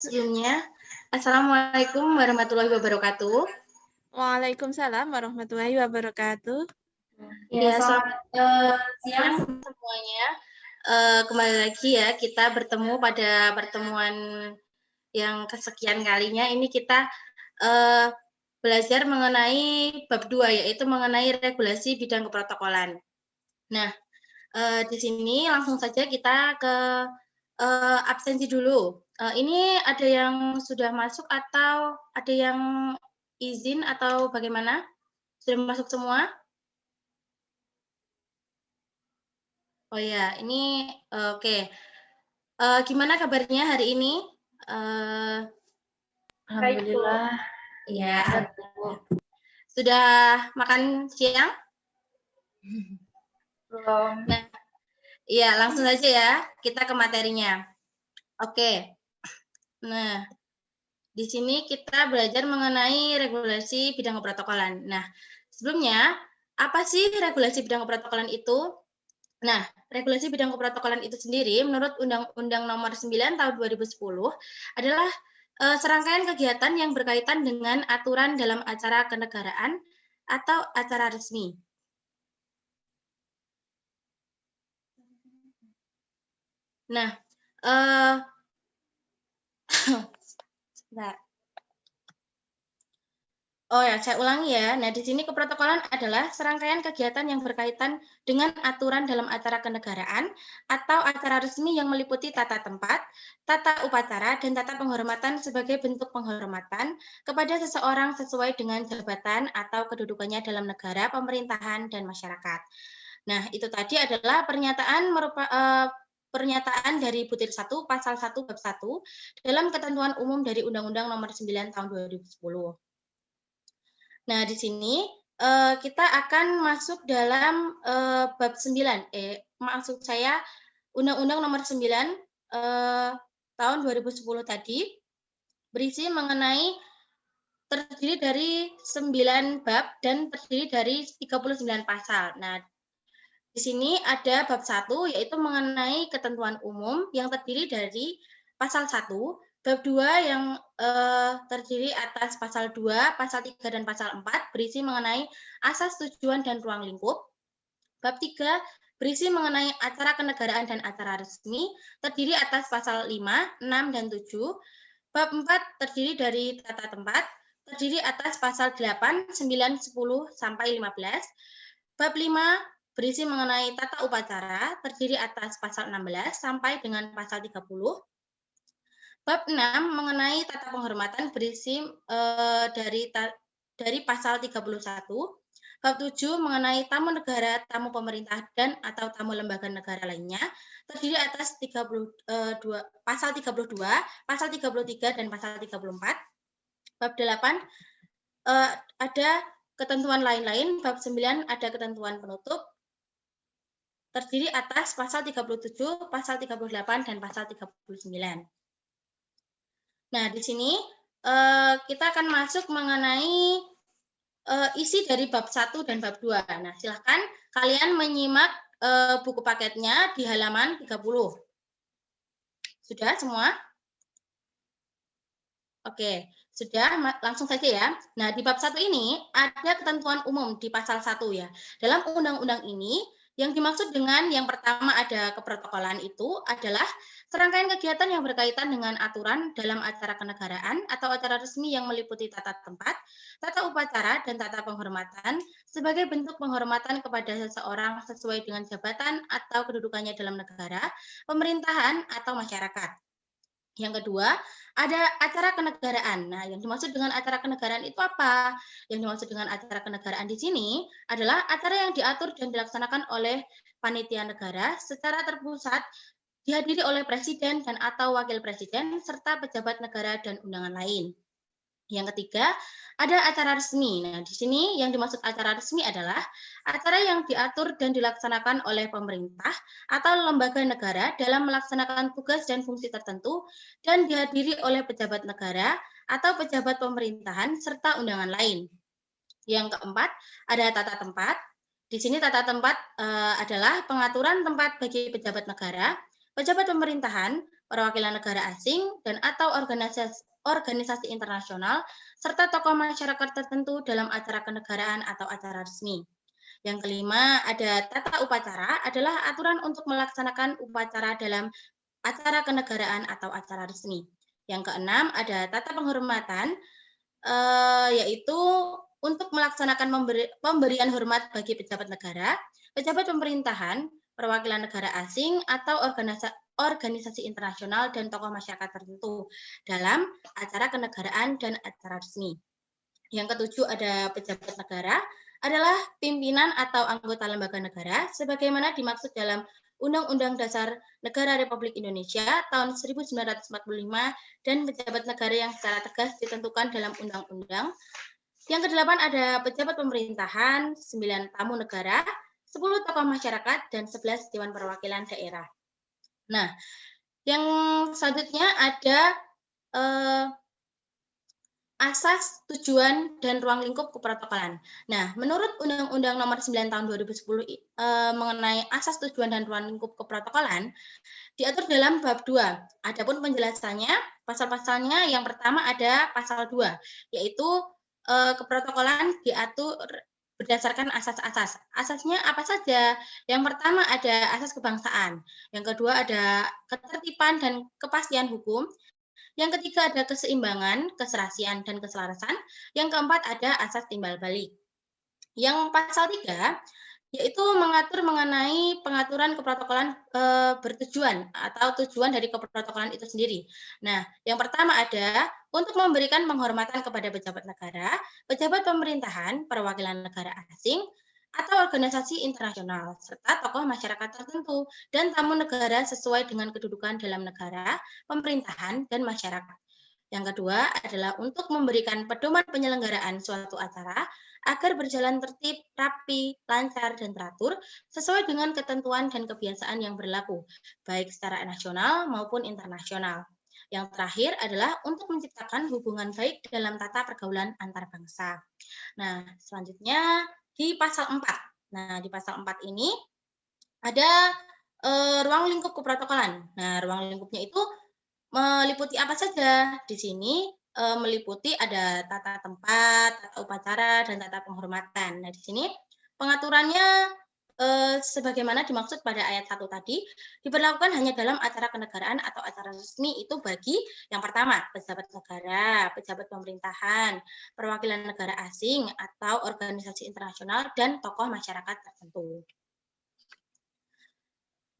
Sebelumnya, Assalamualaikum warahmatullahi wabarakatuh. Waalaikumsalam warahmatullahi wabarakatuh. Ya, selamat siang semuanya. Kembali lagi ya, kita bertemu pada pertemuan yang kesekian kalinya. Ini kita belajar mengenai bab 2, yaitu mengenai regulasi bidang keprotokolan. Nah, di sini langsung saja kita ke absensi dulu. Ini ada yang sudah masuk atau ada yang izin atau bagaimana? Sudah masuk semua? Oh ya, ini oke. Gimana kabarnya hari ini? Alhamdulillah. Ya, sudah makan siang? Belum. Nah, iya langsung saja ya, kita ke materinya. Oke. Nah, di sini kita belajar mengenai regulasi bidang keprotokolan. Nah, sebelumnya, apa sih regulasi bidang keprotokolan itu? Nah, regulasi bidang keprotokolan itu sendiri menurut Undang-Undang Nomor 9 Tahun 2010 adalah serangkaian kegiatan yang berkaitan dengan aturan dalam acara kenegaraan atau acara resmi. Nah, sebentar. Oh ya, saya ulangi ya. Nah, di sini keprotokolan adalah serangkaian kegiatan yang berkaitan dengan aturan dalam acara kenegaraan atau acara resmi yang meliputi tata tempat, tata upacara, dan tata penghormatan sebagai bentuk penghormatan kepada seseorang sesuai dengan jabatan atau kedudukannya dalam negara, pemerintahan, dan masyarakat. Nah, itu tadi adalah pernyataan dari butir 1 pasal 1 bab 1 dalam ketentuan umum dari Undang-Undang Nomor 9 Tahun 2010. Nah, di sini kita akan masuk dalam bab 9. Maksud saya Undang-Undang Nomor 9 tahun 2010 tadi berisi mengenai terdiri dari 9 bab dan terdiri dari 39 pasal. Nah, di sini ada bab 1 yaitu mengenai ketentuan umum yang terdiri dari pasal 1, bab 2 yang terdiri atas pasal 2, pasal 3 dan pasal 4 berisi mengenai asas, tujuan dan ruang lingkup. Bab 3 berisi mengenai acara kenegaraan dan acara resmi terdiri atas pasal 5, 6 dan 7. Bab 4 terdiri dari tata tempat terdiri atas pasal 8, 9, 10 sampai 15. Bab 5 berisi mengenai tata upacara terdiri atas pasal 16 sampai dengan pasal 30. Bab 6 mengenai tata penghormatan berisi dari pasal 31. Bab 7 mengenai tamu negara, tamu pemerintah dan atau tamu lembaga negara lainnya terdiri atas pasal 32, pasal 33 dan pasal 34. Bab 8 ada ketentuan lain-lain. Bab 9 ada ketentuan penutup terdiri atas pasal 37, pasal 38, dan pasal 39. Nah, di sini kita akan masuk mengenai isi dari bab 1 dan bab 2. Nah, silahkan kalian menyimak buku paketnya di halaman 30. Sudah semua? Oke, sudah, langsung saja ya. Nah, di bab 1 ini ada ketentuan umum di pasal 1 ya. Dalam undang-undang ini, yang dimaksud dengan yang pertama ada keprotokolan itu adalah serangkaian kegiatan yang berkaitan dengan aturan dalam acara kenegaraan atau acara resmi yang meliputi tata tempat, tata upacara, dan tata penghormatan sebagai bentuk penghormatan kepada seseorang sesuai dengan jabatan atau kedudukannya dalam negara, pemerintahan, atau masyarakat. Yang kedua, ada acara kenegaraan. Nah, yang dimaksud dengan acara kenegaraan itu apa? Yang dimaksud dengan acara kenegaraan di sini adalah acara yang diatur dan dilaksanakan oleh panitia negara secara terpusat, dihadiri oleh presiden dan atau wakil presiden serta pejabat negara dan undangan lain. Yang ketiga, ada acara resmi. Nah, di sini yang dimaksud acara resmi adalah acara yang diatur dan dilaksanakan oleh pemerintah atau lembaga negara dalam melaksanakan tugas dan fungsi tertentu dan dihadiri oleh pejabat negara atau pejabat pemerintahan serta undangan lain. Yang keempat, ada tata tempat. Di sini tata tempat adalah pengaturan tempat bagi pejabat negara, pejabat pemerintahan, perwakilan negara asing, dan atau organisasi internasional, serta tokoh masyarakat tertentu dalam acara kenegaraan atau acara resmi. Yang kelima, ada tata upacara adalah aturan untuk melaksanakan upacara dalam acara kenegaraan atau acara resmi. Yang keenam, ada tata penghormatan, yaitu untuk melaksanakan pemberian hormat bagi pejabat negara, pejabat pemerintahan, perwakilan negara asing, atau organisasi internasional dan tokoh masyarakat tertentu dalam acara kenegaraan dan acara resmi. Yang ketujuh ada pejabat negara adalah pimpinan atau anggota lembaga negara sebagaimana dimaksud dalam Undang-Undang Dasar Negara Republik Indonesia tahun 1945 dan pejabat negara yang secara tegas ditentukan dalam undang-undang. Yang kedelapan ada pejabat pemerintahan, 9 tamu negara, 10 tokoh masyarakat, dan 11 Dewan Perwakilan Daerah. Nah, yang selanjutnya ada asas, tujuan, dan ruang lingkup keprotokolan. Nah, menurut Undang-Undang Nomor 9 Tahun 2010 mengenai asas, tujuan, dan ruang lingkup keprotokolan, diatur dalam bab 2. Adapun penjelasannya, pasal-pasalnya yang pertama ada pasal 2, yaitu keprotokolan diatur berdasarkan asas-asas. Asasnya apa saja? Yang pertama ada asas kebangsaan. Yang kedua ada ketertiban dan kepastian hukum. Yang ketiga ada keseimbangan, keserasian, dan keselarasan. Yang keempat ada asas timbal balik. Yang pasal 3 yaitu mengatur mengenai pengaturan keprotokolan bertujuan atau tujuan dari keprotokolan itu sendiri. Nah, yang pertama ada untuk memberikan penghormatan kepada pejabat negara, pejabat pemerintahan, perwakilan negara asing, atau organisasi internasional, serta tokoh masyarakat tertentu, dan tamu negara sesuai dengan kedudukan dalam negara, pemerintahan, dan masyarakat. Yang kedua adalah untuk memberikan pedoman penyelenggaraan suatu acara agar berjalan tertib, rapi, lancar, dan teratur sesuai dengan ketentuan dan kebiasaan yang berlaku, baik secara nasional maupun internasional. Yang terakhir adalah untuk menciptakan hubungan baik dalam tata pergaulan antar bangsa. Nah, selanjutnya di pasal 4. Nah, di pasal 4 ini ada ruang lingkup keprotokolan. Nah, ruang lingkupnya itu meliputi apa saja? Di sini meliputi ada tata tempat, tata upacara, dan tata penghormatan. Nah, di sini pengaturannya sebagaimana dimaksud pada ayat 1 tadi, diberlakukan hanya dalam acara kenegaraan atau acara resmi itu bagi yang pertama, pejabat negara, pejabat pemerintahan, perwakilan negara asing, atau organisasi internasional, dan tokoh masyarakat tertentu.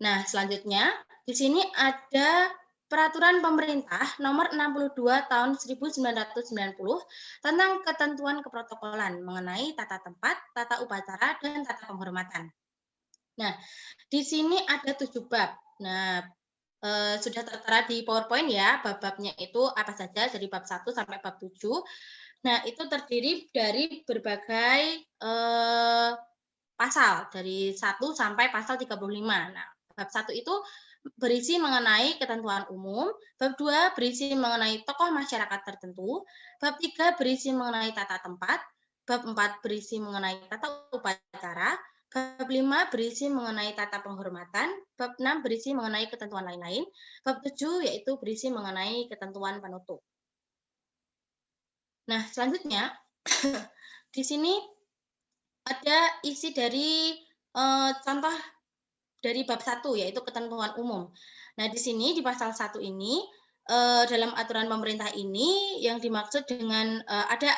Nah, selanjutnya di sini ada Peraturan Pemerintah Nomor 62 Tahun 1990 tentang ketentuan keprotokolan mengenai tata tempat, tata upacara, dan tata penghormatan. Nah, di sini ada 7 bab. Nah, sudah tertera di PowerPoint ya, bab-babnya itu apa saja dari bab 1 sampai bab 7. Nah, itu terdiri dari berbagai pasal, dari 1 sampai pasal 35. Nah, bab 1 itu berisi mengenai ketentuan umum, bab 2 berisi mengenai tokoh masyarakat tertentu, bab 3 berisi mengenai tata tempat, bab 4 berisi mengenai tata upacara, bab 5 berisi mengenai tata penghormatan, bab 6 berisi mengenai ketentuan lain-lain, bab 7 yaitu berisi mengenai ketentuan penutup. Nah, selanjutnya di sini ada isi dari contoh dari bab 1 yaitu ketentuan umum. Nah, di sini di pasal 1 ini dalam aturan pemerintah ini yang dimaksud dengan ada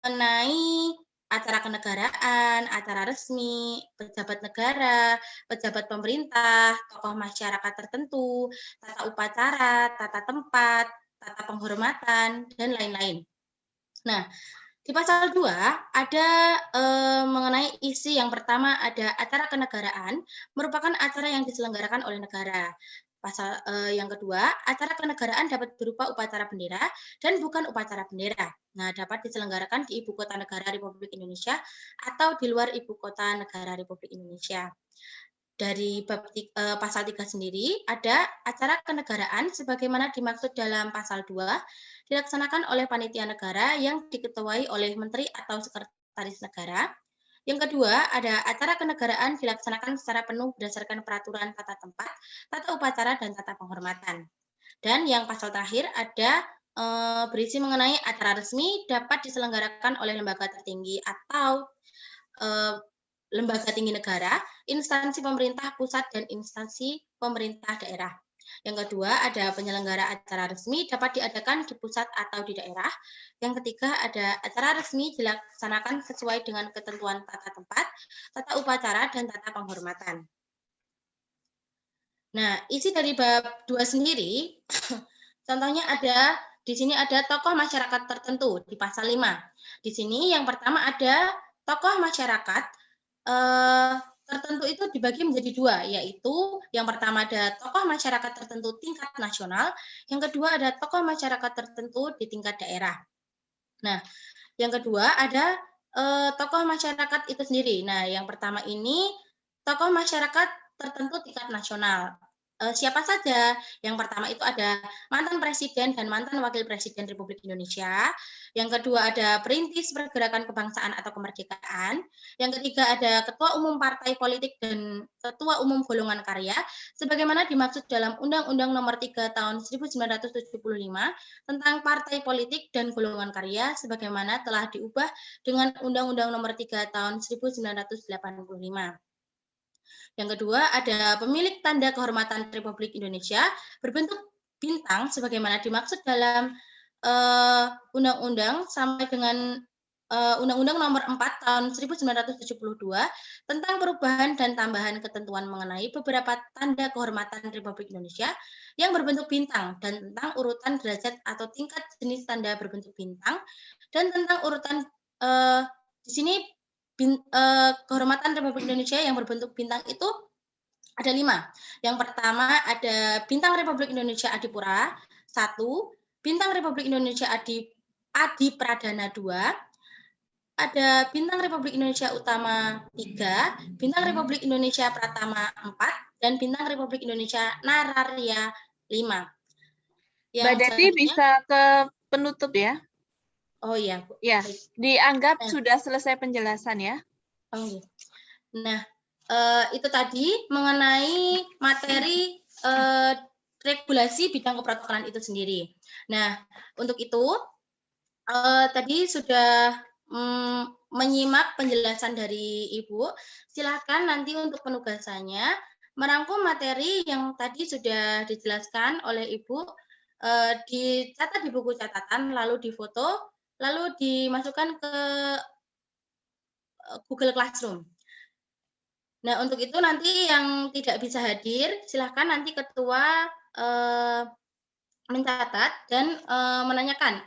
mengenai acara kenegaraan, acara resmi, pejabat negara, pejabat pemerintah, tokoh masyarakat tertentu, tata upacara, tata tempat, tata penghormatan, dan lain-lain. Nah, di pasal 2 ada mengenai isi yang pertama ada acara kenegaraan merupakan acara yang diselenggarakan oleh negara. Pasal yang kedua, acara kenegaraan dapat berupa upacara bendera dan bukan upacara bendera. Nah, dapat diselenggarakan di Ibu Kota Negara Republik Indonesia atau di luar Ibu Kota Negara Republik Indonesia. Dari pasal 3 sendiri ada acara kenegaraan sebagaimana dimaksud dalam pasal 2 dilaksanakan oleh panitia negara yang diketuai oleh menteri atau sekretaris negara. Yang kedua, ada acara kenegaraan dilaksanakan secara penuh berdasarkan peraturan tata tempat, tata upacara, dan tata penghormatan. Dan yang pasal terakhir ada berisi mengenai acara resmi dapat diselenggarakan oleh lembaga tertinggi atau lembaga tinggi negara, instansi pemerintah pusat, dan instansi pemerintah daerah. Yang kedua, ada penyelenggara acara resmi dapat diadakan di pusat atau di daerah. Yang ketiga, ada acara resmi dilaksanakan sesuai dengan ketentuan tata tempat, tata upacara, dan tata penghormatan. Nah, isi dari bab 2 sendiri, contohnya ada di sini ada tokoh masyarakat tertentu di pasal 5. Di sini yang pertama ada tokoh masyarakat tertentu itu dibagi menjadi dua, yaitu yang pertama ada tokoh masyarakat tertentu tingkat nasional, yang kedua ada tokoh masyarakat tertentu di tingkat daerah. Nah, yang kedua ada tokoh masyarakat itu sendiri. Nah, yang pertama ini tokoh masyarakat tertentu tingkat nasional. Siapa saja? Yang pertama itu ada mantan presiden dan mantan wakil presiden Republik Indonesia. Yang kedua ada perintis pergerakan kebangsaan atau kemerdekaan. Yang ketiga ada ketua umum partai politik dan ketua umum golongan karya, sebagaimana dimaksud dalam Undang-Undang Nomor 3 Tahun 1975 tentang partai politik dan golongan karya, sebagaimana telah diubah dengan Undang-Undang Nomor 3 Tahun 1985. Yang kedua, ada pemilik tanda kehormatan Republik Indonesia berbentuk bintang sebagaimana dimaksud dalam undang-undang sampai dengan Undang-Undang Nomor 4 Tahun 1972 tentang perubahan dan tambahan ketentuan mengenai beberapa tanda kehormatan Republik Indonesia yang berbentuk bintang dan tentang urutan derajat atau tingkat jenis tanda berbentuk bintang dan tentang urutan di sini kehormatan Republik Indonesia yang berbentuk bintang itu ada 5. Yang pertama ada bintang Republik Indonesia Adipura 1, bintang Republik Indonesia Adi Pradana 2, ada bintang Republik Indonesia Utama 3, bintang Republik Indonesia Pratama 4, dan bintang Republik Indonesia Nararya 5. Mbak Deti bisa ke penutup ya? Oh iya, Bu. Ya, dianggap sudah selesai penjelasan ya. Oh iya. Nah, itu tadi mengenai materi regulasi bidang keprotokolan itu sendiri. Nah, untuk itu tadi sudah menyimak penjelasan dari Ibu. Silakan nanti untuk penugasannya merangkum materi yang tadi sudah dijelaskan oleh Ibu, dicatat di buku catatan, lalu difoto, lalu dimasukkan ke Google Classroom. Nah, untuk itu nanti yang tidak bisa hadir, silahkan nanti ketua mencatat dan menanyakan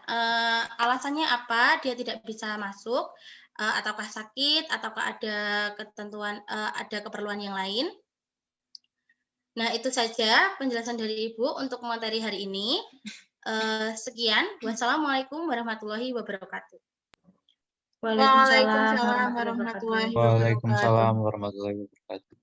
alasannya apa dia tidak bisa masuk, ataukah sakit, ataukah ada ketentuan, ada keperluan yang lain. Nah, itu saja penjelasan dari Ibu untuk materi hari ini. Sekian. Wassalamualaikum warahmatullahi wabarakatuh. Waalaikumsalam warahmatullahi wabarakatuh. Waalaikumsalam warahmatullahi wabarakatuh.